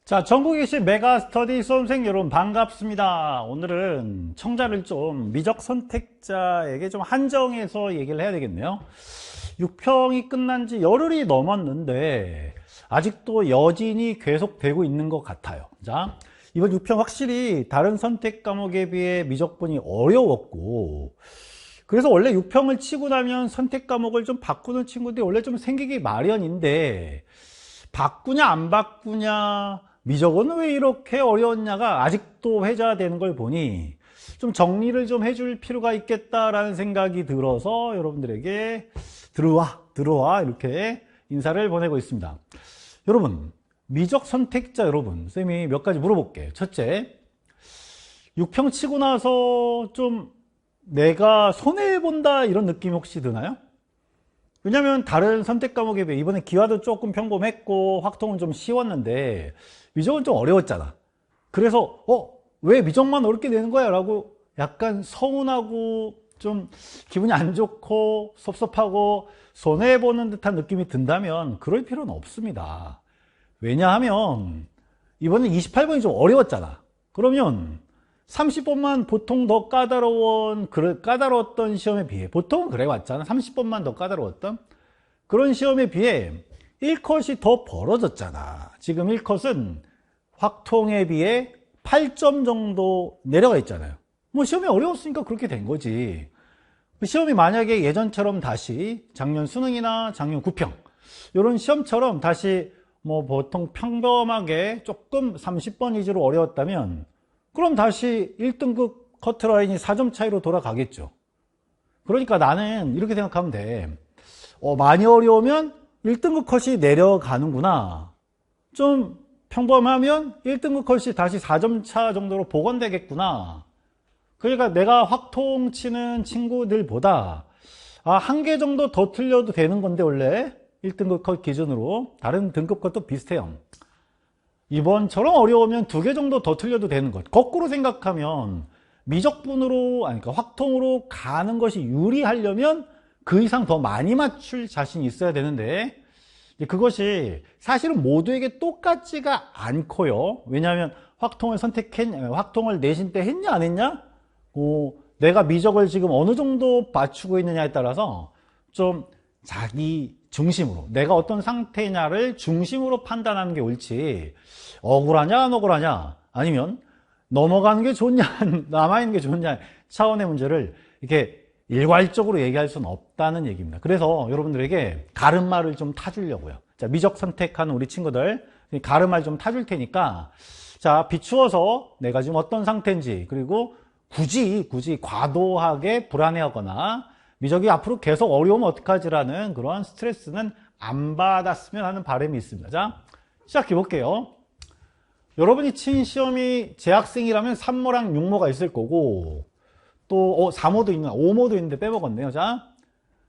자, 전국에 계신 메가스터디 수험생 여러분 반갑습니다. 오늘은 청자를 좀 미적 선택자에게 좀 한정해서 얘기를 해야 되겠네요. 6평이 끝난 지 열흘이 넘었는데 아직도 여진이 계속되고 있는 것 같아요. 자, 이번 6평 확실히 다른 선택 과목에 비해 미적분이 어려웠고, 그래서 원래 6평을 치고 나면 선택 과목을 좀 바꾸는 친구들이 원래 좀 생기기 마련인데, 바꾸냐 안 바꾸냐, 미적은 왜 이렇게 어려웠냐가 아직도 회자되는 걸 보니 좀 정리를 좀 해줄 필요가 있겠다라는 생각이 들어서 여러분들에게 들어와 이렇게 인사를 보내고 있습니다. 여러분, 미적 선택자 여러분, 쌤이 몇 가지 물어볼게요. 첫째, 6평 치고 나서 좀 내가 손해본다 이런 느낌이 혹시 드나요? 왜냐면 다른 선택 과목에 비해 이번에 기하도 조금 평범했고 확통은 좀 쉬웠는데 미적은 좀 어려웠잖아. 그래서 왜 미적만 어렵게 되는 거야? 라고 약간 서운하고 좀 기분이 안 좋고 섭섭하고 손해보는 듯한 느낌이 든다면 그럴 필요는 없습니다. 왜냐하면 이번에 28번이 좀 어려웠잖아. 그러면 30번만 보통 더 까다로웠던 시험에 비해, 보통은 그래 왔잖아. 30번만 더 까다로웠던 그런 시험에 비해 1컷이 더 벌어졌잖아. 지금 1컷은 확통에 비해 8점 정도 내려가 있잖아요. 뭐 시험이 어려웠으니까 그렇게 된 거지. 시험이 만약에 예전처럼 다시 작년 수능이나 작년 구평 이런 시험처럼 다시 뭐 보통 평범하게 조금 30번 위주로 어려웠다면 그럼 다시 1등급 커트라인이 4점 차이로 돌아가겠죠. 그러니까 나는 이렇게 생각하면 돼. 많이 어려우면 1등급 컷이 내려가는구나. 좀 평범하면 1등급 컷이 다시 4점 차 정도로 복원되겠구나. 그러니까 내가 확통 치는 친구들보다 한 개 정도 더 틀려도 되는 건데 원래 1등급 컷 기준으로 다른 등급 컷도 비슷해요. 이번처럼 어려우면 2개 정도 더 틀려도 되는 것. 거꾸로 생각하면 미적분으로, 그러니까 확통으로 가는 것이 유리하려면 그 이상 더 많이 맞출 자신이 있어야 되는데 그것이 사실은 모두에게 똑같지가 않고요. 왜냐하면 확통을 내신 때 했냐 안 했냐? 내가 미적을 지금 어느 정도 맞추고 있느냐에 따라서 좀 자기 중심으로 내가 어떤 상태냐를 중심으로 판단하는 게 옳지, 억울하냐 안 억울하냐 아니면 넘어가는 게 좋냐 남아있는 게 좋냐 차원의 문제를 이렇게 일괄적으로 얘기할 수는 없다는 얘기입니다. 그래서 여러분들에게 가름말을 좀 타주려고요. 자, 미적 선택하는 우리 친구들 가름말 좀 타줄 테니까 자, 비추어서 내가 지금 어떤 상태인지, 그리고 굳이 과도하게 불안해하거나 미적이 앞으로 계속 어려우면 어떡하지라는 그런 스트레스는 안 받았으면 하는 바람이 있습니다. 자, 시작해 볼게요. 여러분이 친 시험이 재학생이라면 3모랑 6모가 있을 거고, 또 4모도 있나 5모도 있는데 빼먹었네요. 자,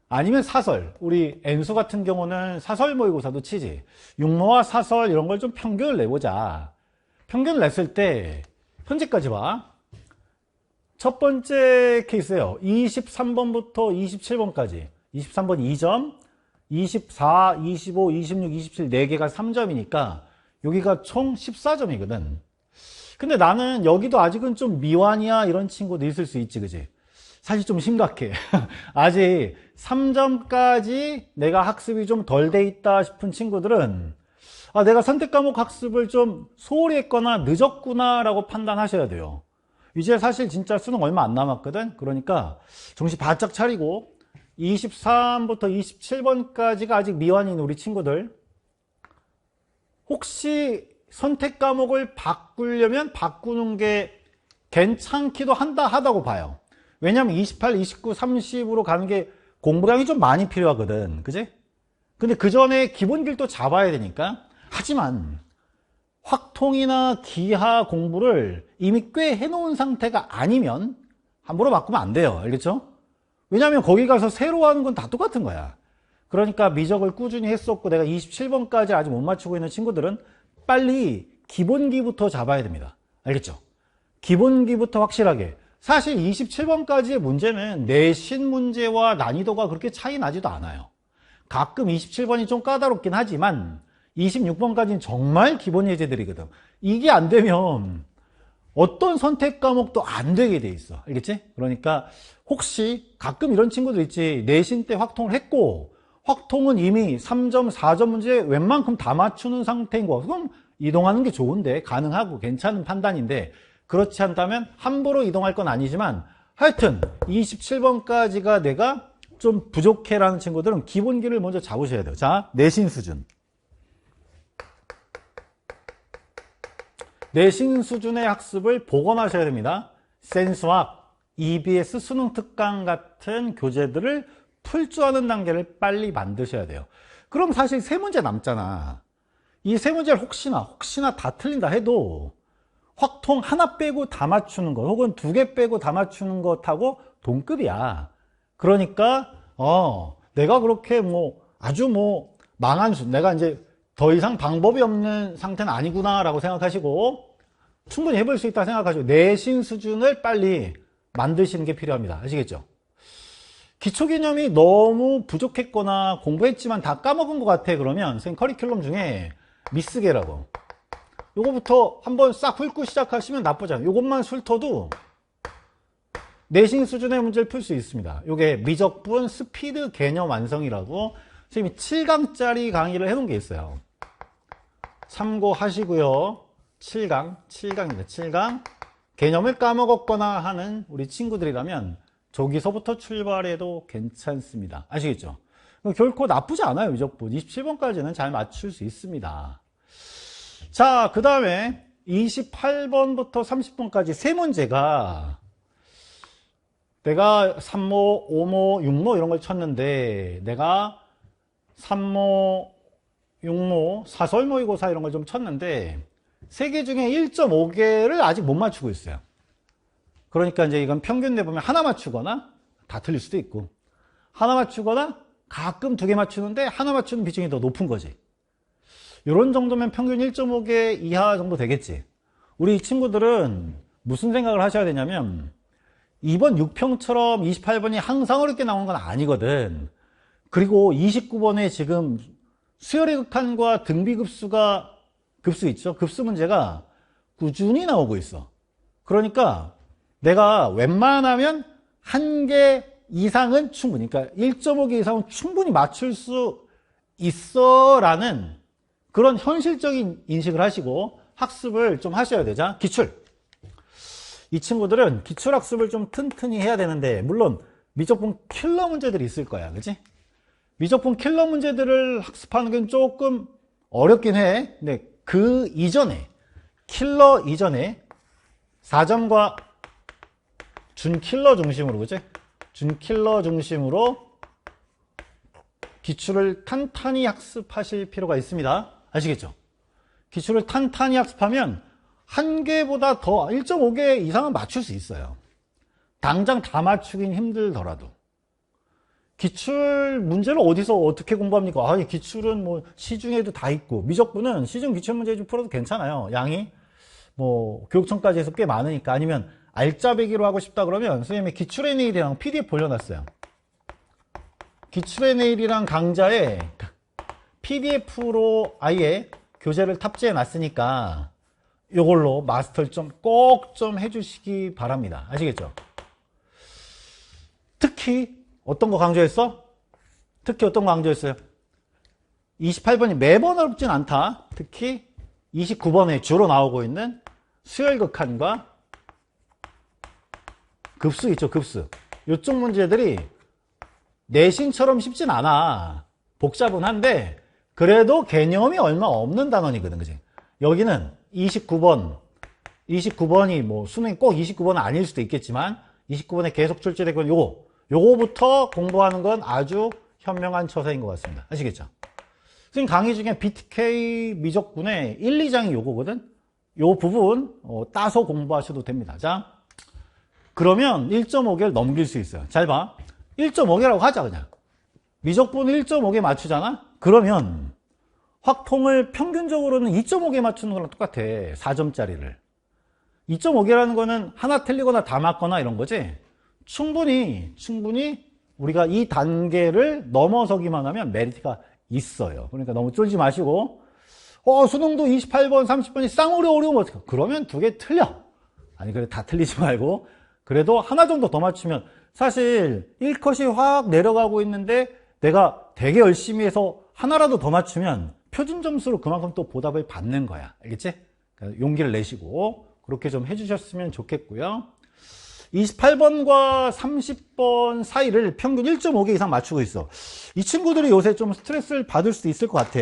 아니면 사설, 우리 N수 같은 경우는 사설 모의고사도 치지. 6모와 사설 이런 걸 좀 평균을 내보자. 평균을 냈을 때 현재까지 봐. 첫 번째 케이스예요. 23번부터 27번까지. 23번 2점, 24, 25, 26, 27 4개가 3점이니까 여기가 총 14점이거든. 근데 나는 여기도 아직은 좀 미완이야 이런 친구도 있을 수 있지, 그지? 사실 좀 심각해. 아직 3점까지 내가 학습이 좀 덜 돼 있다 싶은 친구들은 내가 선택 과목 학습을 좀 소홀히 했거나 늦었구나 라고 판단하셔야 돼요. 이제 사실 진짜 수능 얼마 안 남았거든. 그러니까 정신 바짝 차리고 23부터 27번까지가 아직 미완인 우리 친구들, 혹시 선택 과목을 바꾸려면 바꾸는 게 괜찮기도 하다고 봐요. 왜냐면 28, 29, 30으로 가는 게 공부량이 좀 많이 필요하거든. 그지? 근데 그 전에 기본 길도 잡아야 되니까. 하지만 확통이나 기하 공부를 이미 꽤 해놓은 상태가 아니면 함부로 바꾸면 안 돼요. 알겠죠? 왜냐하면 거기 가서 새로 하는 건 다 똑같은 거야. 그러니까 미적을 꾸준히 했었고 내가 27번까지 아직 못 맞추고 있는 친구들은 빨리 기본기부터 잡아야 됩니다. 알겠죠? 기본기부터 확실하게. 사실 27번까지의 문제는 내신 문제와 난이도가 그렇게 차이 나지도 않아요. 가끔 27번이 좀 까다롭긴 하지만 26번까지는 정말 기본 예제들이거든. 이게 안 되면 어떤 선택 과목도 안 되게 돼 있어. 알겠지? 그러니까 혹시 가끔 이런 친구들 있지. 내신 때 확통을 했고 확통은 이미 3점, 4점 문제 웬만큼 다 맞추는 상태인 거. 그럼 이동하는 게 좋은데 가능하고 괜찮은 판단인데 그렇지 않다면 함부로 이동할 건 아니지만 하여튼 27번까지가 내가 좀 부족해라는 친구들은 기본기를 먼저 잡으셔야 돼요. 자, 내신 수준. 내신 수준의 학습을 복원하셔야 됩니다. 센수학, EBS, 수능 특강 같은 교재들을 풀 줄 아는 단계를 빨리 만드셔야 돼요. 그럼 사실 세 문제 남잖아. 이 세 문제를 혹시나 다 틀린다 해도 확통 하나 빼고 다 맞추는 것 혹은 두 개 빼고 다 맞추는 것하고 동급이야. 그러니까 내가 그렇게 아주 망한 내가 이제 더 이상 방법이 없는 상태는 아니구나 라고 생각하시고 충분히 해볼 수 있다 생각하시고 내신 수준을 빨리 만드시는 게 필요합니다. 아시겠죠? 기초 개념이 너무 부족했거나 공부했지만 다 까먹은 것 같아. 그러면 선생님 커리큘럼 중에 미스계라고 요거부터 한번 싹 훑고 시작하시면 나쁘지 않아요. 요것만 훑어도 내신 수준의 문제를 풀 수 있습니다. 요게 미적분 스피드 개념 완성이라고 선생님이 7강짜리 강의를 해놓은 게 있어요. 참고하시고요. 7강입니다. 7강. 개념을 까먹었거나 하는 우리 친구들이라면 저기서부터 출발해도 괜찮습니다. 아시겠죠? 결코 나쁘지 않아요. 미적분 27번까지는 잘 맞출 수 있습니다. 자, 그 다음에 28번부터 30번까지 세 문제가 내가 3모, 5모, 6모 이런 걸 쳤는데 내가 3모, 6모, 사설 모의고사 이런 걸 좀 쳤는데 3개 중에 1.5개를 아직 못 맞추고 있어요. 그러니까 이제 이건 평균 내보면 하나 맞추거나 다 틀릴 수도 있고 하나 맞추거나 가끔 2개 맞추는데 하나 맞추는 비중이 더 높은 거지. 이런 정도면 평균 1.5개 이하 정도 되겠지. 우리 친구들은 무슨 생각을 하셔야 되냐면 이번 6평처럼 28번이 항상 어렵게 나오는 건 아니거든. 그리고 29번에 지금 수열의 극한과 등비급수가 급수 있죠. 급수 문제가 꾸준히 나오고 있어. 그러니까 내가 웬만하면 1개 이상은 충분히, 그러니까 1.5개 이상은 충분히 맞출 수 있어 라는 그런 현실적인 인식을 하시고 학습을 좀 하셔야 되죠. 기출. 이 친구들은 기출학습을 좀 튼튼히 해야 되는데 물론 미적분 킬러 문제들이 있을 거야. 그치? 미적분 킬러 문제들을 학습하는 건 조금 어렵긴 해. 근데 그 이전에 킬러 이전에 4점과 준킬러 중심으로, 그치? 준킬러 중심으로 기출을 탄탄히 학습하실 필요가 있습니다. 아시겠죠? 기출을 탄탄히 학습하면 1개보다 더 1.5개 이상은 맞출 수 있어요. 당장 다 맞추긴 힘들더라도. 기출 문제를 어디서 어떻게 공부합니까? 기출은 뭐 시중에도 다 있고 미적분은 시중 기출 문제 좀 풀어도 괜찮아요. 양이 뭐 교육청까지 해서 꽤 많으니까. 아니면 알짜배기로 하고 싶다 그러면 선생님이 기출의 내일이랑 PDF 올려놨어요. 기출의 내일이랑 강좌에 PDF로 아예 교재를 탑재해 놨으니까 이걸로 마스터를 꼭 좀 해주시기 바랍니다. 아시겠죠? 특히 어떤 거 강조했어? 특히 어떤 거 강조했어요? 28번이 매번 어렵진 않다. 특히 29번에 주로 나오고 있는 수열극한과 급수 있죠, 급수. 이쪽 문제들이 내신처럼 쉽진 않아. 복잡은 한데 그래도 개념이 얼마 없는 단원이거든, 그지? 여기는 29번이 뭐 수능이 꼭 29번은 아닐 수도 있겠지만 29번에 계속 출제되고 요거부터 공부하는 건 아주 현명한 처세인 것 같습니다. 아시겠죠? 지금 강의 중에 BTK 미적분의 1, 2장이 요거거든? 요 부분 따서 공부하셔도 됩니다. 자, 그러면 1.5개를 넘길 수 있어요. 잘 봐. 1.5개라고 하자, 그냥. 미적분 1.5개 맞추잖아? 그러면 확통을 평균적으로는 2.5개 맞추는 거랑 똑같아. 4점짜리를. 2.5개라는 거는 하나 틀리거나 다 맞거나 이런 거지. 충분히 우리가 이 단계를 넘어서기만 하면 메리트가 있어요. 그러니까 너무 쫄지 마시고 수능도 28번, 30번이 쌍으로 어려우면 어떡해? 그러면 두 개 틀려. 아니, 그래, 다 틀리지 말고. 그래도 하나 정도 더 맞추면, 사실 1컷이 확 내려가고 있는데 내가 되게 열심히 해서 하나라도 더 맞추면 표준 점수로 그만큼 또 보답을 받는 거야. 알겠지? 그러니까 용기를 내시고 그렇게 좀 해주셨으면 좋겠고요. 28번과 30번 사이를 평균 1.5개 이상 맞추고 있어. 이 친구들이 요새 좀 스트레스를 받을 수도 있을 것 같아.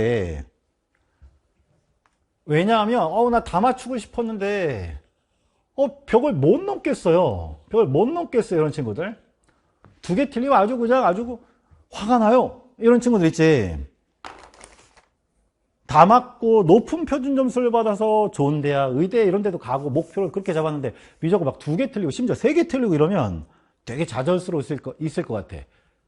왜냐하면 나 다 맞추고 싶었는데 벽을 못 넘겠어요. 벽을 못 넘겠어요. 이런 친구들. 두 개 틀리면 아주 화가 나요. 이런 친구들 있지. 다 맞고 높은 표준 점수를 받아서 좋은 대학, 의대 이런 데도 가고 목표를 그렇게 잡았는데 미적을 막 두 개 틀리고 심지어 세 개 틀리고 이러면 되게 좌절스러울 있을 것 같아.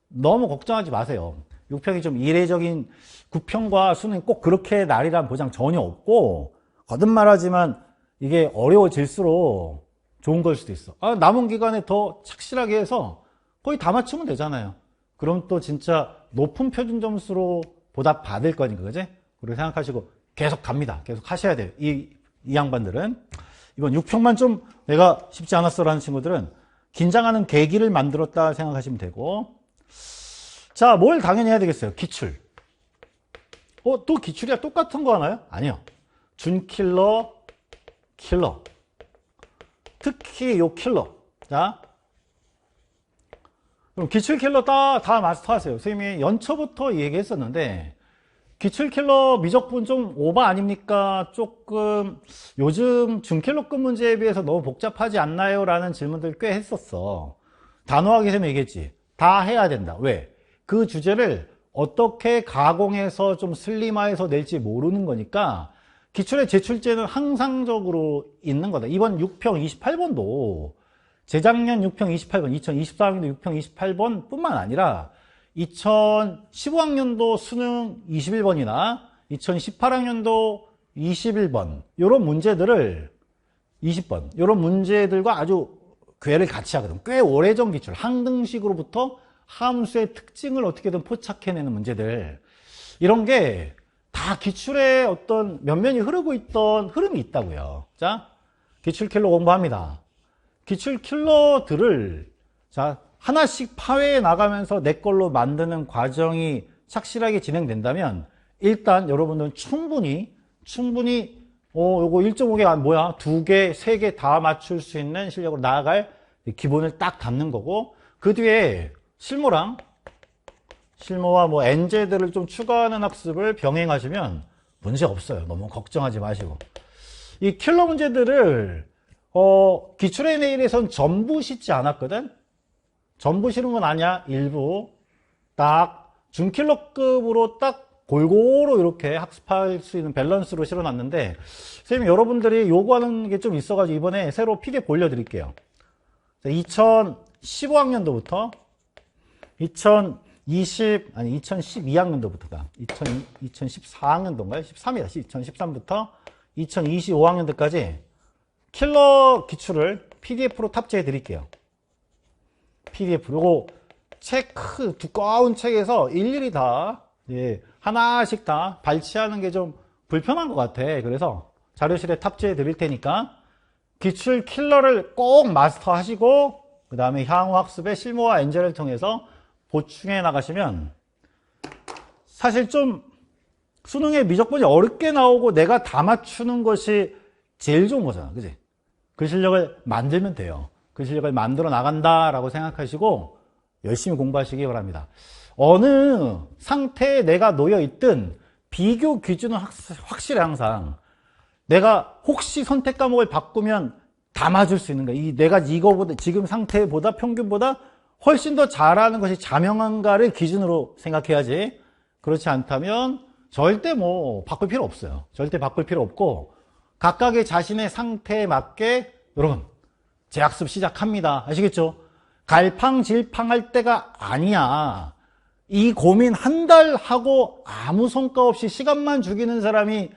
너무 걱정하지 마세요. 6평이 좀 이례적인 9평과 수능이 꼭 그렇게 날이란 보장 전혀 없고, 거듭말하지만 이게 어려워질수록 좋은 걸 수도 있어. 남은 기간에 더 착실하게 해서 거의 다 맞추면 되잖아요. 그럼 또 진짜 높은 표준 점수로 보답 받을 거니까, 그지? 그렇게 생각하시고 계속 갑니다. 계속 하셔야 돼요. 이 양반들은. 이번 6평만 좀 내가 쉽지 않았어 라는 친구들은 긴장하는 계기를 만들었다 생각하시면 되고. 자, 뭘 당연히 해야 되겠어요? 기출. 또 기출이야? 똑같은 거 하나요? 아니요. 준킬러, 킬러. 특히 요 킬러. 자, 그럼 기출 킬러 다 마스터하세요. 선생님이 연초부터 얘기했었는데, 기출 킬러 미적분 좀 오버 아닙니까? 조금 요즘 준킬러급 문제에 비해서 너무 복잡하지 않나요? 라는 질문들 꽤 했었어. 단호하게 좀 얘기했지. 다 해야 된다. 왜? 그 주제를 어떻게 가공해서 좀 슬림화해서 낼지 모르는 거니까 기출의 제출제는 항상적으로 있는 거다. 이번 6평 28번도 재작년 6평 28번, 2024학년도 6평 28번 뿐만 아니라 2015학년도 수능 21번이나 2018학년도 21번 요런 문제들을 20번 요런 문제들과 아주 궤를 같이 하거든. 꽤 오래전 기출, 항등식으로부터 함수의 특징을 어떻게든 포착해내는 문제들, 이런 게 다 기출의 어떤 면면이 흐르고 있던 흐름이 있다고요. 자, 기출 킬러 공부합니다. 기출 킬러들을 자 하나씩 파회해 나가면서 내 걸로 만드는 과정이 착실하게 진행된다면 일단 여러분들은 충분히 요거 1.5개 뭐야? 2개, 3개 다 맞출 수 있는 실력으로 나아갈 기본을 딱 담는 거고, 그 뒤에 실무와 뭐 엔제들을 좀 추가하는 학습을 병행하시면 문제 없어요. 너무 걱정하지 마시고. 이 킬러 문제들을 기출의 내일에선 전부 싣지 않았거든. 전부 실은 건 아니야. 일부 딱 준킬러급으로 딱 골고루 이렇게 학습할 수 있는 밸런스로 실어놨는데, 선생님 여러분들이 요구하는 게 좀 있어가지고 이번에 새로 PDF 올려드릴게요. 2015학년도부터 2012학년도부터가 2014학년도인가요? 13이다. 2013부터 2025학년도까지 킬러 기출을 PDF로 탑재해 드릴게요. PDF. 요거 두꺼운 책에서 일일이 다, 하나씩 다 발췌하는 게 좀 불편한 것 같아. 그래서 자료실에 탑재해 드릴 테니까 기출 킬러를 꼭 마스터 하시고, 그 다음에 향후 학습의 실무와 엔젤을 통해서 보충해 나가시면, 사실 좀 수능에 미적분이 어렵게 나오고 내가 다 맞추는 것이 제일 좋은 거잖아. 그지? 그 실력을 만들면 돼요. 그 실력을 만들어 나간다라고 생각하시고 열심히 공부하시기 바랍니다. 어느 상태에 내가 놓여 있든 비교 기준은 확실해. 항상 내가 혹시 선택 과목을 바꾸면 다 맞을 수 있는 거야. 내가 이거보다 지금 상태보다 평균보다 훨씬 더 잘하는 것이 자명한가를 기준으로 생각해야지. 그렇지 않다면 절대 바꿀 필요 없어요. 절대 바꿀 필요 없고, 각각의 자신의 상태에 맞게 여러분 재학습 시작합니다. 아시겠죠? 갈팡질팡할 때가 아니야. 이 고민 한 달 하고 아무 성과 없이 시간만 죽이는 사람이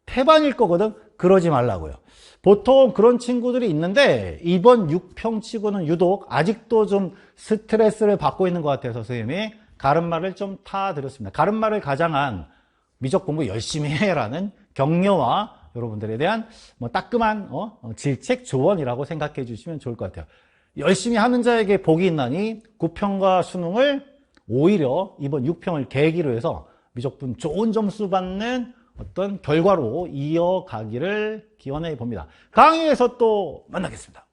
태반일 거거든. 그러지 말라고요. 보통 그런 친구들이 있는데 이번 6평 치고는 유독 아직도 좀 스트레스를 받고 있는 것 같아서 선생님이 가름말을 좀 타드렸습니다. 가름말을 가장한 미적 공부 열심히 해라는 격려와 여러분들에 대한 뭐 따끔한 질책 조언이라고 생각해 주시면 좋을 것 같아요. 열심히 하는 자에게 복이 있나니 9평과 수능을 오히려 이번 6평을 계기로 해서 미적분 좋은 점수 받는 어떤 결과로 이어가기를 기원해 봅니다. 강의에서 또 만나겠습니다.